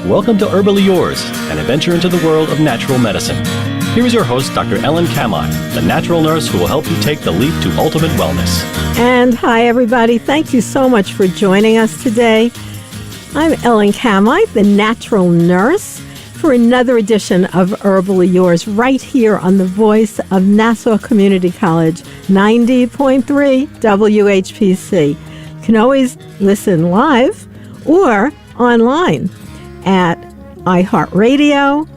Welcome to Herbally Yours, an adventure into the world of natural medicine. Here is your host, Dr. Ellen Kamai, the natural nurse who will help you take the leap to ultimate wellness. And hi, everybody. Thank you so much for joining us today. I'm Ellen Kamai, the natural nurse, for another edition of Herbally Yours, right here on the voice of Nassau Community College, 90.3 WHPC. You can always listen live or online at iHeartRadio,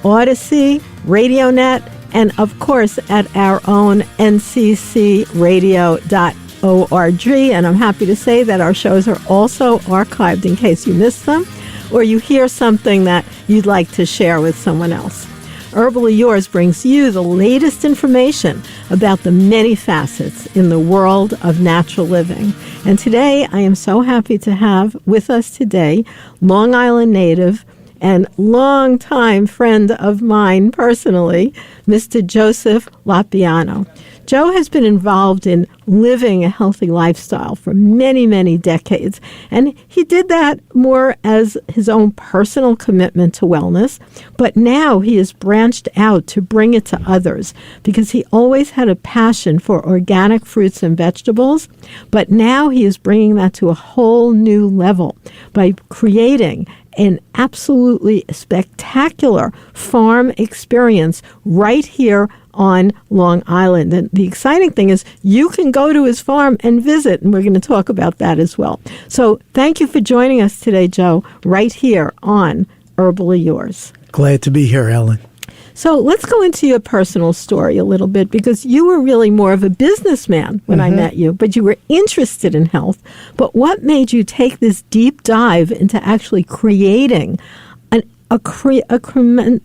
Odyssey, RadioNet, and of course at our own nccradio.org. And I'm happy to say that our shows are also archived in case you missed them or you hear something that you'd like to share with someone else. Herbally Yours brings you the latest information about the many facets in the world of natural living. And today, I am so happy to have with us today Long Island native and longtime friend of mine personally, Mr. Joseph Lapiano. Joe has been involved in living a healthy lifestyle for many, many decades, and he did that more as his own personal commitment to wellness, but now he has branched out to bring it to others because he always had a passion for organic fruits and vegetables, but now he is bringing that to a whole new level by creating an absolutely spectacular farm experience right here on Long Island. And the exciting thing is you can go to his farm and visit, and we're going to talk about that as well. So thank you for joining us today, Joe, right here on Herbally Yours. Glad to be here, Ellen. So let's go into your personal story a little bit, because you were really more of a businessman when I met you, but you were interested in health. But what made you take this deep dive into actually creating a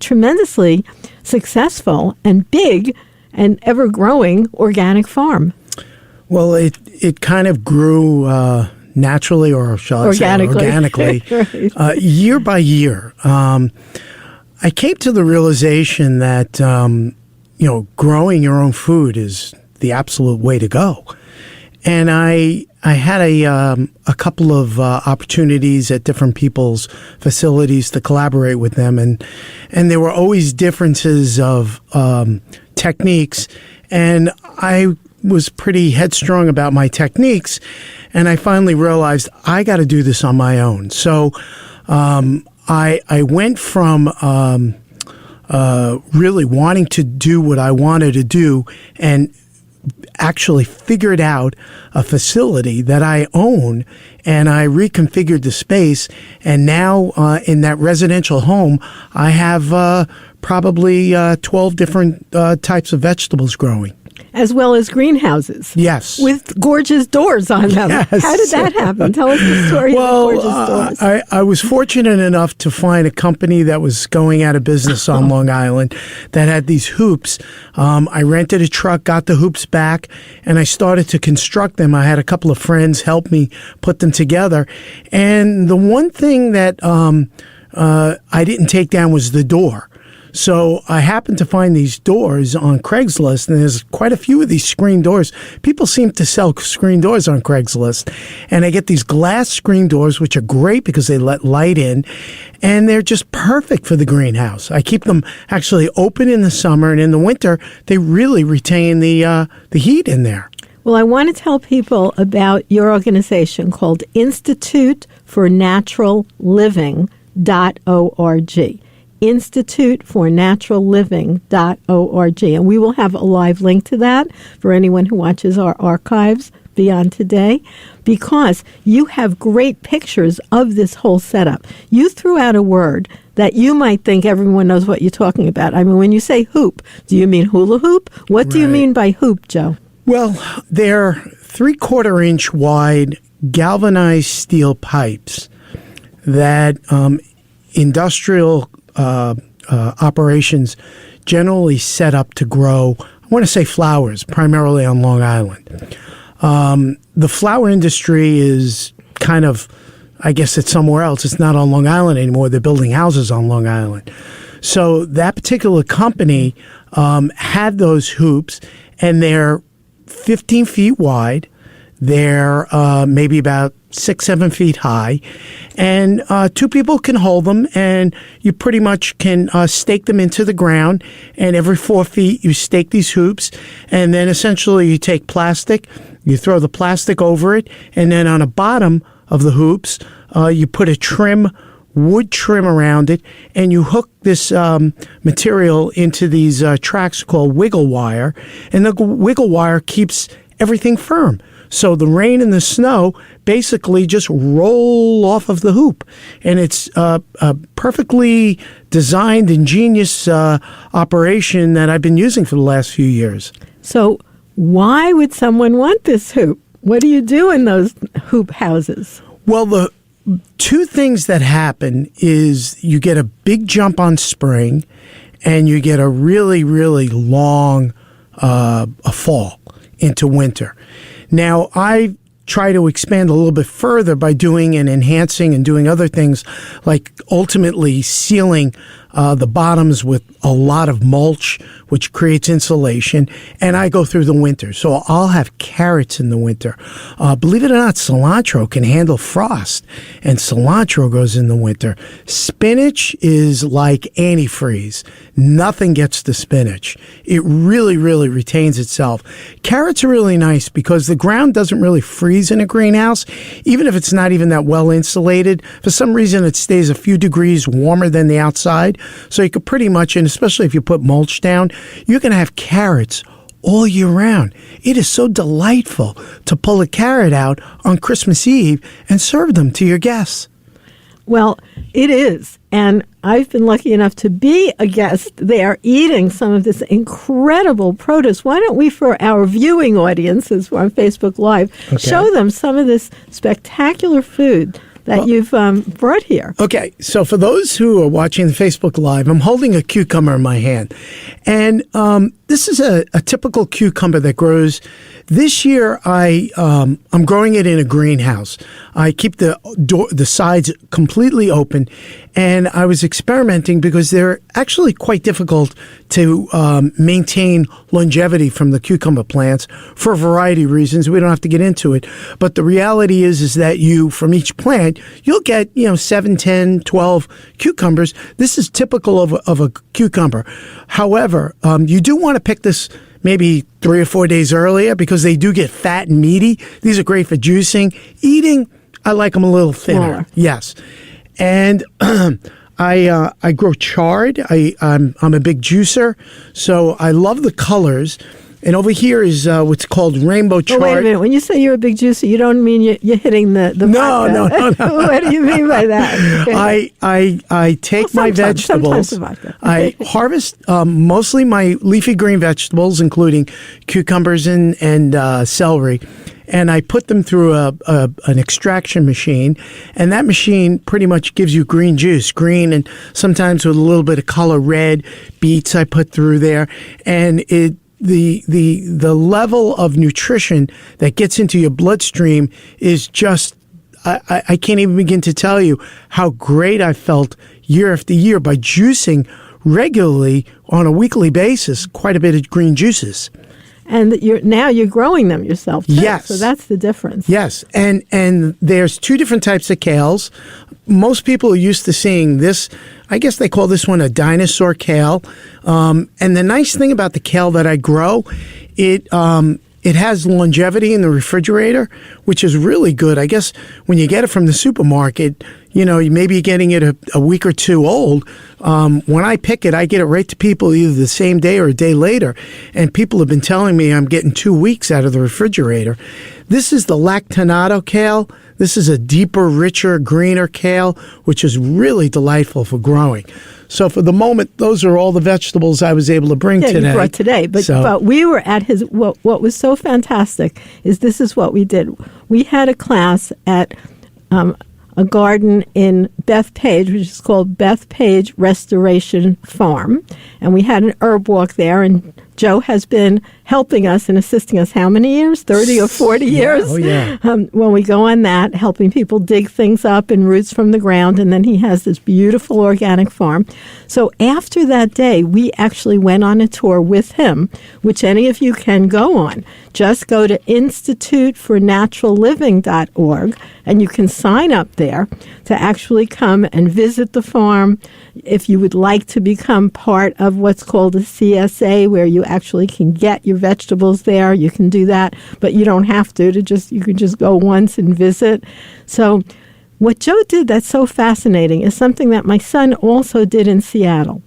tremendously successful and big and ever-growing organic farm? Well, it kind of grew naturally, or shall I say organically, right. Year by year. I came to the realization that, growing your own food is the absolute way to go. And I had a couple of opportunities at different people's facilities to collaborate with them, and there were always differences of techniques, and I was pretty headstrong about my techniques, and I finally realized I got to do this on my own. So I went from really wanting to do what I wanted to do and actually figured out a facility that I own, and I reconfigured the space. And now in that residential home, I have probably 12 different types of vegetables growing. As well as greenhouses. Yes. With gorgeous doors on them. Yes. How did that happen? Tell us the story of the gorgeous doors. I was fortunate enough to find a company that was going out of business on Long Island that had these hoops. I rented a truck, got the hoops back, and I started to construct them. I had a couple of friends help me put them together. And the one thing that I didn't take down was the door. So I happened to find these doors on Craigslist, and there's quite a few of these screen doors. People seem to sell screen doors on Craigslist, and I get these glass screen doors, which are great because they let light in, and they're just perfect for the greenhouse. I keep them actually open in the summer, and in the winter, they really retain the heat in there. Well, I want to tell people about your organization called Institute for Natural Living.org. institutefornaturalliving.org. And we will have a live link to that for anyone who watches our archives beyond today, because you have great pictures of this whole setup. You threw out a word that you might think everyone knows what you're talking about. I mean, when you say hoop, do you mean hula hoop? What do you mean by hoop, Joe? Well, they're 3/4 inch wide galvanized steel pipes that industrial operations generally set up to grow, I want to say flowers, primarily on Long Island. The flower industry is kind of, I guess it's somewhere else. It's not on Long Island anymore. They're building houses on Long Island. So that particular company had those hoops, and they're 15 feet wide. They're maybe about 6-7 feet high, and 2 people can hold them, and you pretty much can stake them into the ground, and every 4 feet you stake these hoops, and then essentially you take plastic, you throw the plastic over it, and then on the bottom of the hoops you put a wood trim around it, and you hook this material into these tracks called wiggle wire, and the wiggle wire keeps everything firm. So the rain and the snow basically just roll off of the hoop. And it's a perfectly designed, ingenious operation that I've been using for the last few years. So why would someone want this hoop? What do you do in those hoop houses? Well, the 2 things that happen is you get a big jump on spring, and you get a really, really long a fall into winter. Now, I try to expand a little bit further by doing and enhancing and doing other things, like ultimately sealing the bottoms with a lot of mulch, which creates insulation, and I go through the winter. So I'll have carrots in the winter. Believe it or not, cilantro can handle frost, and cilantro goes in the winter. Spinach is like antifreeze. Nothing gets to spinach. It really, really retains itself. Carrots are really nice because the ground doesn't really freeze in a greenhouse, even if it's not even that well insulated. For some reason, it stays a few degrees warmer than the outside. So you could pretty much, and especially if you put mulch down, you can have carrots all year round. It is so delightful to pull a carrot out on Christmas Eve and serve them to your guests. Well, it is. And I've been lucky enough to be a guest there eating some of this incredible produce. Why don't we, for our viewing audiences who are on Facebook Live, show them some of this spectacular food that you've brought here. Okay, so for those who are watching the Facebook Live, I'm holding a cucumber in my hand. And this is a typical cucumber that grows. This year, I'm growing it in a greenhouse. I keep the sides completely open, and I was experimenting because they're actually quite difficult to maintain longevity from the cucumber plants for a variety of reasons. We don't have to get into it, but the reality is that from each plant, you'll get 7, 10, 12 cucumbers. This is typical of a cucumber. However, you do want to pick this maybe 3 or 4 days earlier because they do get fat and meaty. These are great for juicing. Eating, I like them a little thinner. Smaller. Yes. And I grow chard. I'm a big juicer, so I love the colors. And over here is what's called rainbow chard. Oh, wait a minute. When you say you're a big juicer, you don't mean you're hitting the vodka. No. What do you mean by that? I take my vegetables. Sometimes the vodka. I harvest mostly my leafy green vegetables, including cucumbers and celery, and I put them through an extraction machine, and that machine pretty much gives you green juice, green and sometimes with a little bit of color red. Beets I put through there, and the level of nutrition that gets into your bloodstream is just, I can't even begin to tell you how great I felt year after year by juicing regularly on a weekly basis, quite a bit of green juices. And you're growing them yourself, too. Yes. So that's the difference. Yes. And there's 2 different types of kales. Most people are used to seeing this. I guess they call this one a dinosaur kale. And the nice thing about the kale that I grow, it has longevity in the refrigerator, which is really good. I guess when you get it from the supermarket, you may be getting it a week or 2 old. When I pick it, I get it right to people either the same day or a day later. And people have been telling me I'm getting 2 weeks out of the refrigerator. This is the lactinato kale. This is a deeper, richer, greener kale, which is really delightful for growing. So for the moment, those are all the vegetables I was able to bring today. You brought today. But we were at what was so fantastic is this is what we did. We had a class at a garden in Bethpage, which is called Bethpage Restoration Farm. And we had an herb walk there, and Joe has been helping us and assisting us how many years? 30 or 40 years? Oh, yeah. When we go on that, helping people dig things up and roots from the ground, and then he has this beautiful organic farm. So after that day, we actually went on a tour with him, which any of you can go on. Just go to institutefornaturalliving.org, and you can sign up there to actually come and visit the farm. If you would like to become part of what's called a CSA, where you actually can get your vegetables there, you can do that, but you don't have to you can just go once and visit. So what Joe did that's so fascinating is something that my son also did in Seattle,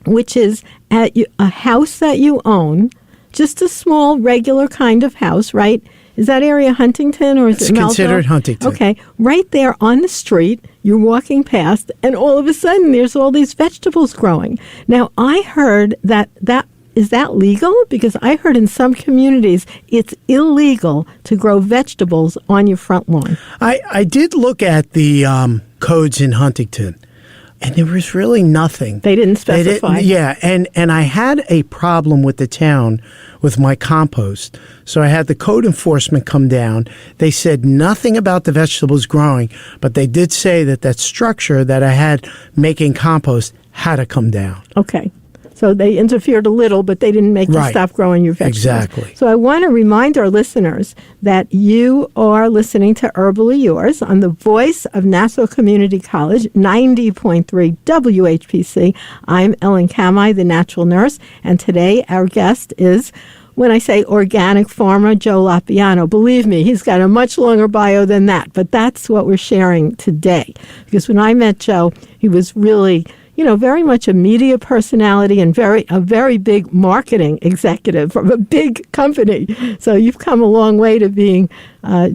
which is at a house that you own, just a small, regular kind of house, right? Is that area Huntington or is it Melville? It's considered Huntington. Okay. Right there on the street, you're walking past, and all of a sudden there's all these vegetables growing. Now, I heard is that legal? Because I heard in some communities it's illegal to grow vegetables on your front lawn. I did look at the codes in Huntington, and there was really nothing. They didn't specify. And I had a problem with the town with my compost. So I had the code enforcement come down. They said nothing about the vegetables growing, but they did say that structure that I had making compost had to come down. Okay. So they interfered a little, but they didn't make you stop growing your vegetables. Exactly. So I want to remind our listeners that you are listening to Herbally Yours on the voice of Nassau Community College, 90.3 WHPC. I'm Ellen Kamai, the natural nurse, and today our guest is, when I say organic farmer, Joe Lapiano. Believe me, he's got a much longer bio than that, but that's what we're sharing today. Because when I met Joe, he was really very much a media personality and a very big marketing executive from a big company. So you've come a long way to being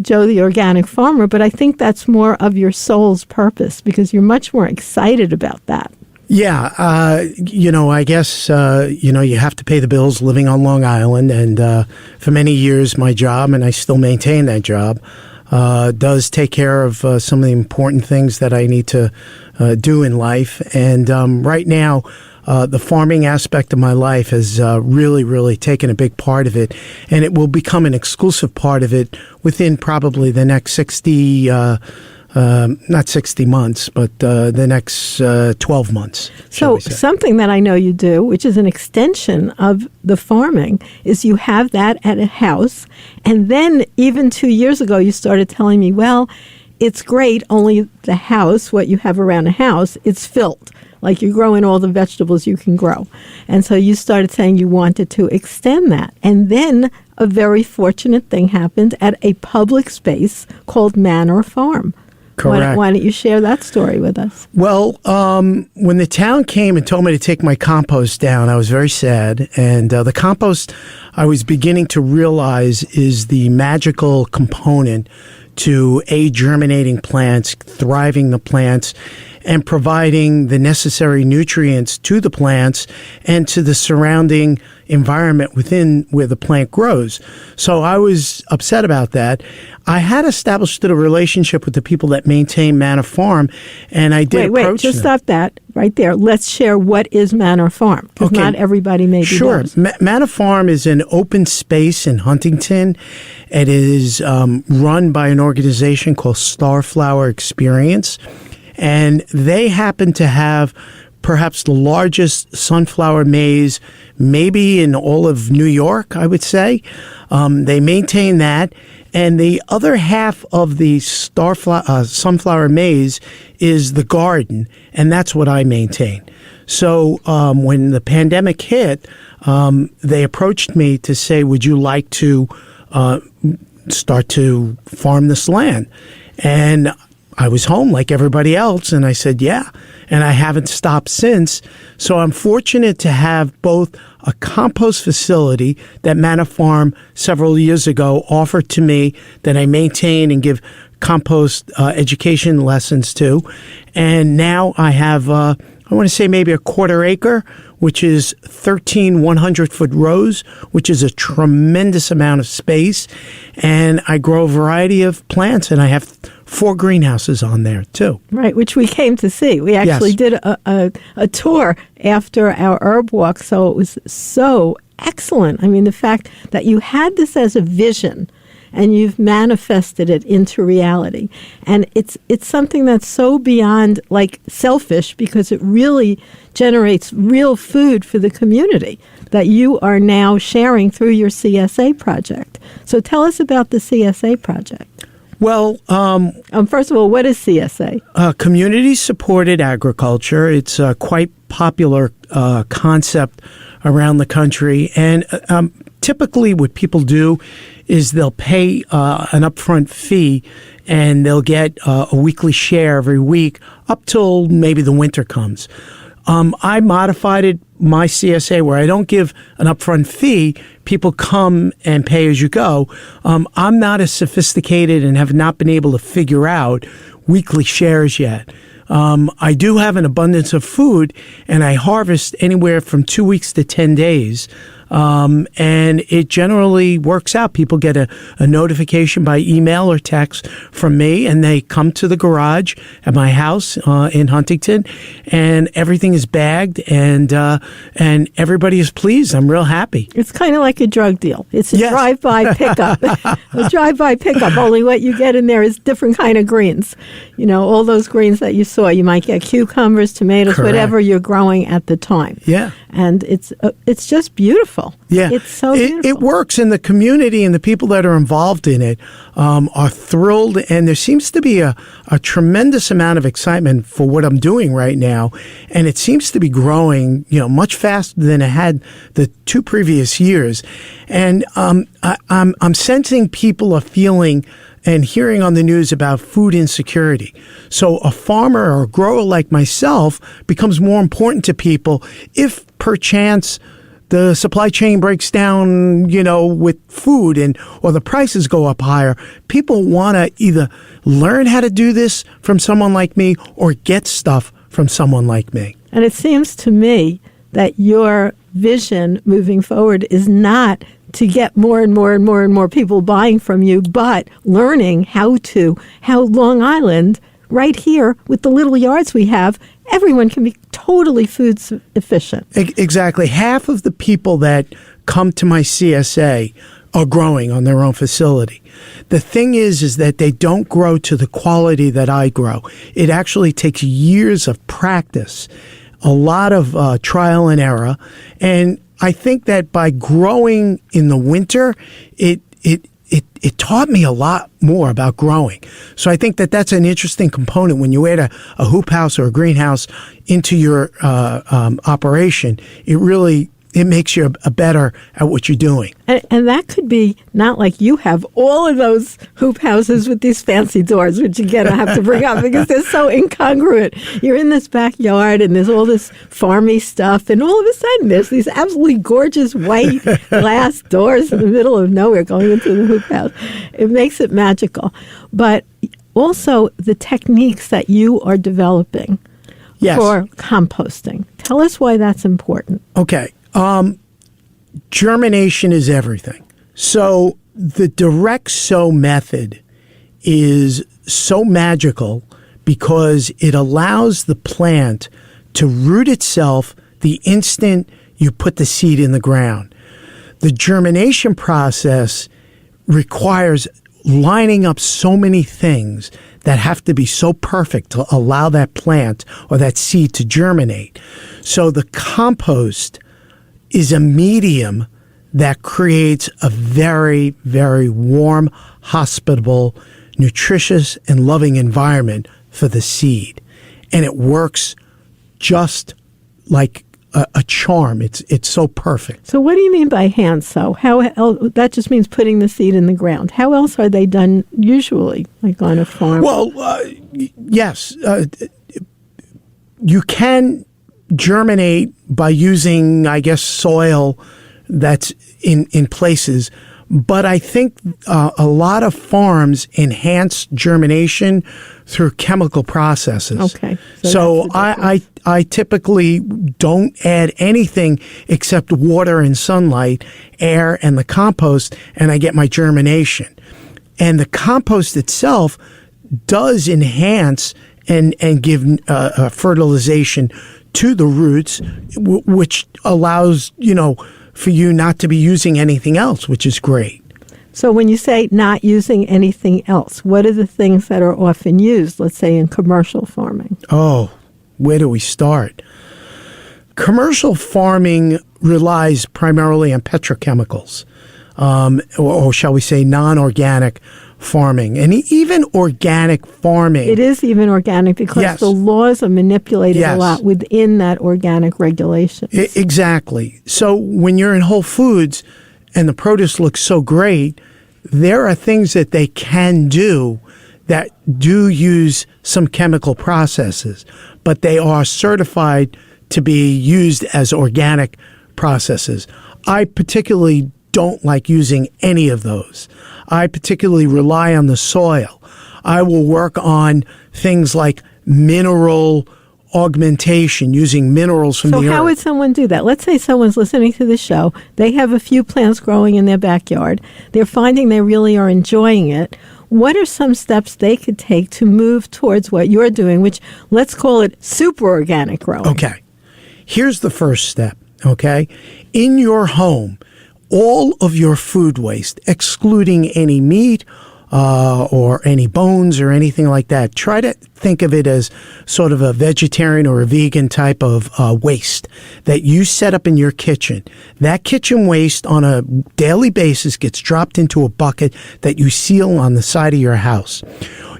Joe the Organic Farmer, but I think that's more of your soul's purpose because you're much more excited about that. Yeah, I guess, you have to pay the bills living on Long Island, and for many years my job, and I still maintain that job, does take care of some of the important things that I need to do in life. And right now, the farming aspect of my life has really, really taken a big part of it. And it will become an exclusive part of it within probably the next not 60 months, but the next 12 months. So something that I know you do, which is an extension of the farming, is you have that at a house. And then even 2 years ago, you started telling me, well, it's great, only the house, what you have around a house, it's filled. Like you're growing all the vegetables you can grow. And so you started saying you wanted to extend that. And then a very fortunate thing happened at a public space called Manor Farm. Correct. Why don't you share that story with us? Well, when the town came and told me to take my compost down, I was very sad. And the compost, I was beginning to realize, is the magical component to germinating plants, thriving the plants, and providing the necessary nutrients to the plants and to the surrounding environment within where the plant grows. So I was upset about that. I had established a relationship with the people that maintain Manor Farm, and I did approach them. Wait, just stop that right there. Let's share what is Manor Farm, because not everybody may be Sure. Manor Farm is an open space in Huntington. It is run by an organization called Starflower Experience, and they happen to have perhaps the largest sunflower maze maybe in all of New York, I would say. They maintain that. And the other half of the sunflower maze is the garden, and that's what I maintain. So when the pandemic hit, they approached me to say, would you like to start to farm this land? And I was home like everybody else, and I said, yeah. And I haven't stopped since. So I'm fortunate to have both a compost facility that Manor Farm several years ago offered to me that I maintain and give compost education lessons to. And now I have, I want to say maybe a quarter acre, which is 13 100-foot rows, which is a tremendous amount of space. And I grow a variety of plants, and I have 4 greenhouses on there too. Right, which we came to see. We actually Yes. did a tour after our herb walk, so it was so excellent. I mean, the fact that you had this as a vision and you've manifested it into reality. And it's something that's so beyond like selfish, because it really generates real food for the community that you are now sharing through your CSA project. So tell us about the CSA project. Well, First of all, what is CSA? community-supported agriculture. It's a quite popular concept around the country. And typically what people do is they'll pay an upfront fee, and they'll get a weekly share every week up till maybe the winter comes. I modified it, my CSA, where I don't give an upfront fee. People come and pay as you go. I'm not as sophisticated and have not been able to figure out weekly shares yet. I do have an abundance of food, and I harvest anywhere from 2 weeks to 10 days. And it generally works out. People get a notification by email or text from me, and they come to the garage at my house in Huntington, and everything is bagged, and everybody is pleased. I'm real happy. It's kind of like a drug deal. It's a Yes. drive-by pickup. A drive-by pickup, only what you get in there is different kind of greens. You know, all those greens that you saw. You might get cucumbers, tomatoes, Correct. whatever you're growing at the time. Yeah. And it's just beautiful. Yeah, It's so beautiful. It works, and the community and the people that are involved in it are thrilled, and there seems to be a tremendous amount of excitement for what I'm doing right now, and it seems to be growing, much faster than it had the 2 previous years, and I'm sensing people are feeling and hearing on the news about food insecurity. So a farmer or a grower like myself becomes more important to people if perchance the supply chain breaks down, with food or the prices go up higher. People want to either learn how to do this from someone like me or get stuff from someone like me. And it seems to me that your vision moving forward is not to get more and more and more and more people buying from you, but learning how Long Island, right here with the little yards we have, everyone can be totally food efficient. Exactly. Half of the people that come to my CSA are growing on their own facility. The thing is that they don't grow to the quality that I grow. It actually takes years of practice, a lot of trial and error, and I think that by growing in the winter, it taught me a lot more about growing. So I think that that's an interesting component when you add a hoop house or a greenhouse into your operation. It makes you a better at what you're doing. And that could be not like you have all of those hoop houses with these fancy doors, which again I have to bring up because they're so incongruent. You're in this backyard and there's all this farmy stuff, and all of a sudden there's these absolutely gorgeous white glass doors in the middle of nowhere going into the hoop house. It makes it magical. But also the techniques that you are developing Yes. for composting. Tell us why that's important. Okay. Germination is everything. So the direct sow method is so magical because it allows the plant to root itself the instant you put the seed in the ground. The germination process requires lining up so many things that have to be so perfect to allow that plant or that seed to germinate. So the compost is a medium that creates a very, very warm, hospitable, nutritious, and loving environment for the seed. And it works just like a charm. It's so perfect. So what do you mean by hand sow? How else, that just means putting the seed in the ground. How else are they done usually, like on a farm? Well, yes. You can germinate by using, I guess, soil that's in places. But I think a lot of farms enhance germination through chemical processes. Okay. So I typically don't add anything except water and sunlight, air, and the compost, and I get my germination. And the compost itself does enhance and give fertilization to the roots, which allows, for you not to be using anything else, which is great. So when you say not using anything else, what are the things that are often used, let's say in commercial farming? Oh, where do we start? Commercial farming relies primarily on petrochemicals, or shall we say non-organic farming. And even organic farming. It is even organic because the laws are manipulated a lot within that organic regulation. Exactly. So when you're in Whole Foods and the produce looks so great, there are things that they can do that do use some chemical processes, but they are certified to be used as organic processes. I particularly don't like using any of those. I particularly rely on the soil. I will work on things like mineral augmentation, using minerals from the earth. So how would someone do that? Let's say someone's listening to the show. They have a few plants growing in their backyard. They're finding they really are enjoying it. What are some steps they could take to move towards what you're doing, which let's call it super organic growing? Okay. Here's the first step, okay? In your home, all of your food waste, excluding any meat or any bones or anything like that, try to think of it as sort of a vegetarian or a vegan type of waste that you set up in your kitchen. That kitchen waste on a daily basis gets dropped into a bucket that you seal on the side of your house.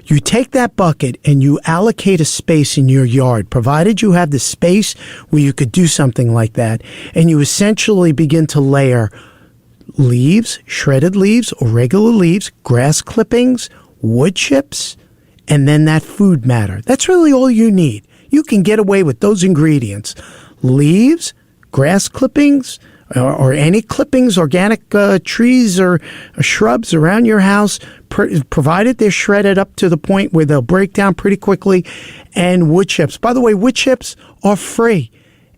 You take that bucket and you allocate a space in your yard, provided you have the space where you could do something like that, and you essentially begin to layer leaves, shredded leaves or regular leaves, grass clippings, wood chips, and then that food matter. That's really all you need. You can get away with those ingredients. Leaves, grass clippings, or any clippings, organic trees or shrubs around your house, provided they're shredded up to the point where they'll break down pretty quickly, and wood chips. By the way, wood chips are free,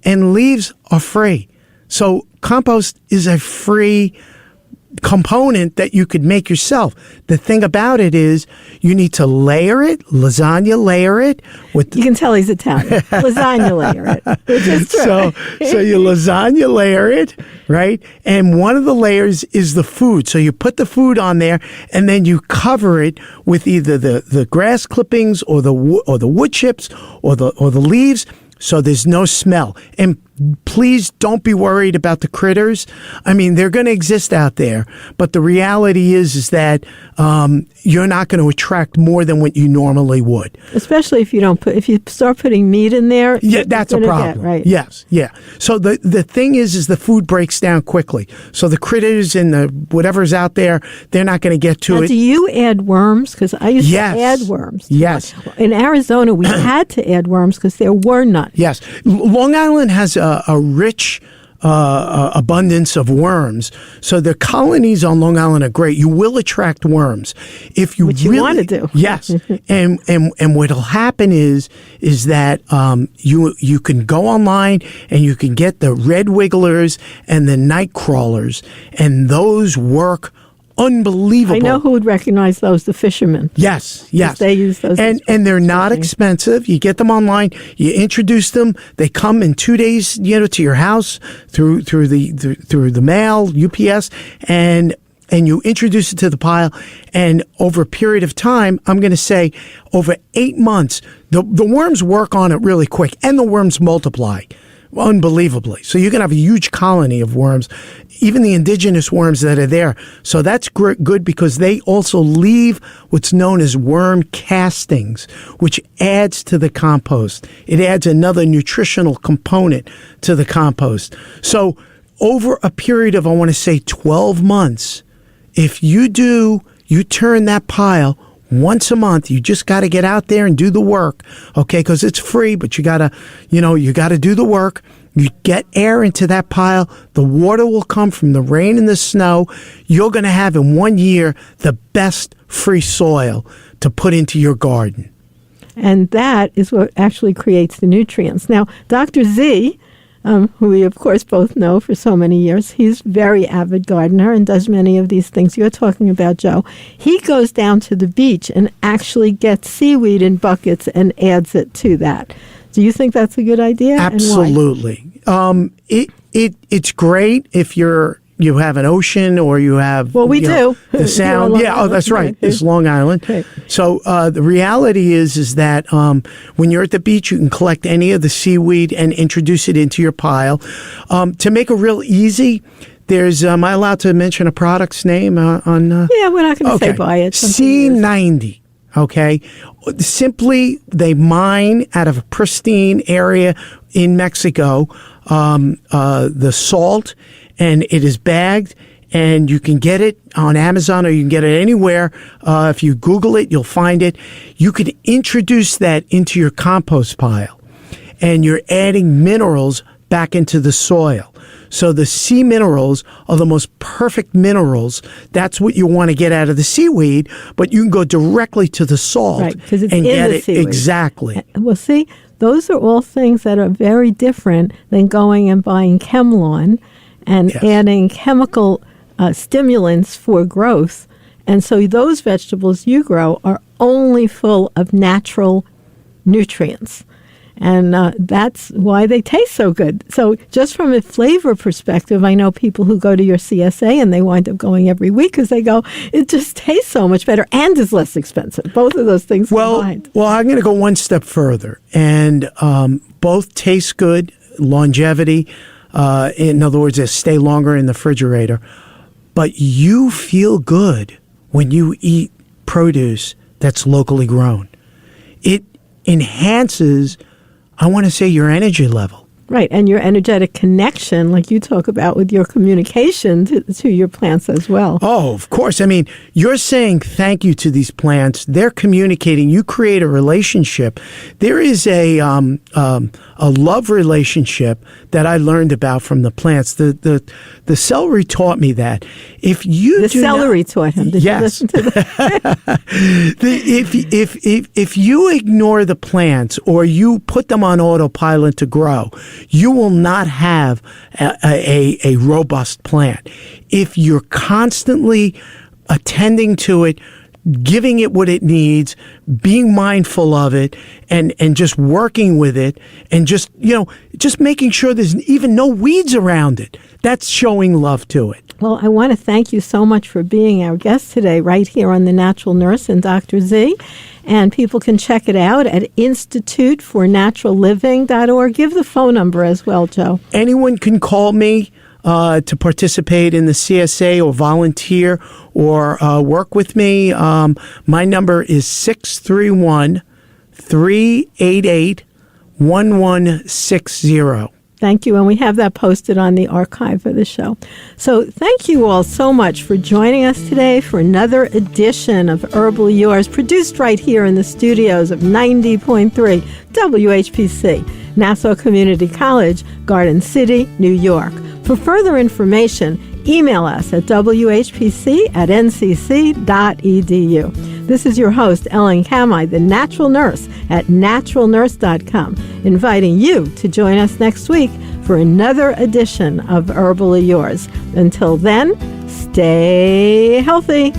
and leaves are free. So compost is a free component that you could make yourself. The thing about it is you need to layer it, lasagna layer it. You can tell he's Italian. Lasagna layer it, which is true. So you lasagna layer it, right? And one of the layers is the food. So you put the food on there, and then you cover it with either the grass clippings or the wood chips or the leaves, so there's no smell. And please don't be worried about the critters. I mean, they're going to exist out there, but the reality is that you're not going to attract more than what you normally would. Especially if you start putting meat in there. Yeah, that's a problem. Right. Yes, yeah. So the thing is the food breaks down quickly. So the critters and the whatever's out there, they're not going to get to it. Do you add worms? Because I used to add worms. Yes. In Arizona, we had to add worms because there were none. Yes. Long Island has a rich abundance of worms. So the colonies on Long Island are great. You will attract worms if you Which really you want to do. Yes. and what'll happen is that you can go online and you can get the red wigglers and the night crawlers, and those work unbelievable. I know who would recognize those, the fishermen. Yes. They use those. And they're not expensive. You get them online, you introduce them, they come in 2 days, to your house through the mail, UPS, and you introduce it to the pile, and over a period of time, I'm going to say over 8 months, the worms work on it really quick, and the worms multiply unbelievably. So you can have a huge colony of worms, even the indigenous worms that are there. So that's good because they also leave what's known as worm castings, which adds to the compost. It adds another nutritional component to the compost. So over a period of, I want to say 12 months, if you turn that pile once a month, you just got to get out there and do the work, okay? Because it's free, but you got to do the work. You get air into that pile. The water will come from the rain and the snow. You're going to have in 1 year the best free soil to put into your garden. And that is what actually creates the nutrients. Now, Dr. Z, who we, of course, both know for so many years. He's a very avid gardener and does many of these things you're talking about, Joe. He goes down to the beach and actually gets seaweed in buckets and adds it to that. Do you think that's a good idea? Absolutely. It's great if you have an ocean or you have we do the sound. That's right. It's Long Island. Right. So the reality is that when you're at the beach, you can collect any of the seaweed and introduce it into your pile. To make it real easy, there's am I allowed to mention a product's name on? Yeah, we're not going to say buy it. C90. Okay. Simply, they mine out of a pristine area in Mexico the salt, and it is bagged, and you can get it on Amazon or you can get it anywhere. If you Google it, you'll find it. You can introduce that into your compost pile, and you're adding minerals back into the soil. So the sea minerals are the most perfect minerals. That's what you want to get out of the seaweed, but you can go directly to the salt because it's and in get the it seaweed. Exactly. Well, see, those are all things that are very different than going and buying Chemlawn and adding chemical stimulants for growth. And so those vegetables you grow are only full of natural nutrients. And that's why they taste so good. So just from a flavor perspective, I know people who go to your CSA and they wind up going every week because they go, it just tastes so much better and is less expensive. Both of those things combined. Well, I'm going to go one step further. And both taste good, longevity. In other words, they stay longer in the refrigerator. But you feel good when you eat produce that's locally grown. It enhances, I want to say, your energy level. Right, and your energetic connection, like you talk about with your communication to your plants as well. Oh, of course. I mean, you're saying thank you to these plants. They're communicating. You create a relationship. There is a love relationship that I learned about from the plants. The celery taught me that. If you the celery taught him. Did you listen to that? If you ignore the plants or you put them on autopilot to grow, you will not have a robust plant. If you're constantly attending to it, giving it what it needs, being mindful of it, and just working with it, and just making sure there's even no weeds around it, that's showing love to it. Well, I want to thank you so much for being our guest today right here on The Natural Nurse and Dr. Z. And people can check it out at institutefornaturalliving.org. Give the phone number as well, Joe. Anyone can call me to participate in the CSA or volunteer or work with me. My number is 631-388-1160. Thank you, and we have that posted on the archive of the show. So thank you all so much for joining us today for another edition of Herbally Yours, produced right here in the studios of 90.3 WHPC, Nassau Community College, Garden City, New York. For further information, email us at whpc@ncc.edu. This is your host, Ellen Kamai, the Natural Nurse at naturalnurse.com, inviting you to join us next week for another edition of Herbally Yours. Until then, stay healthy.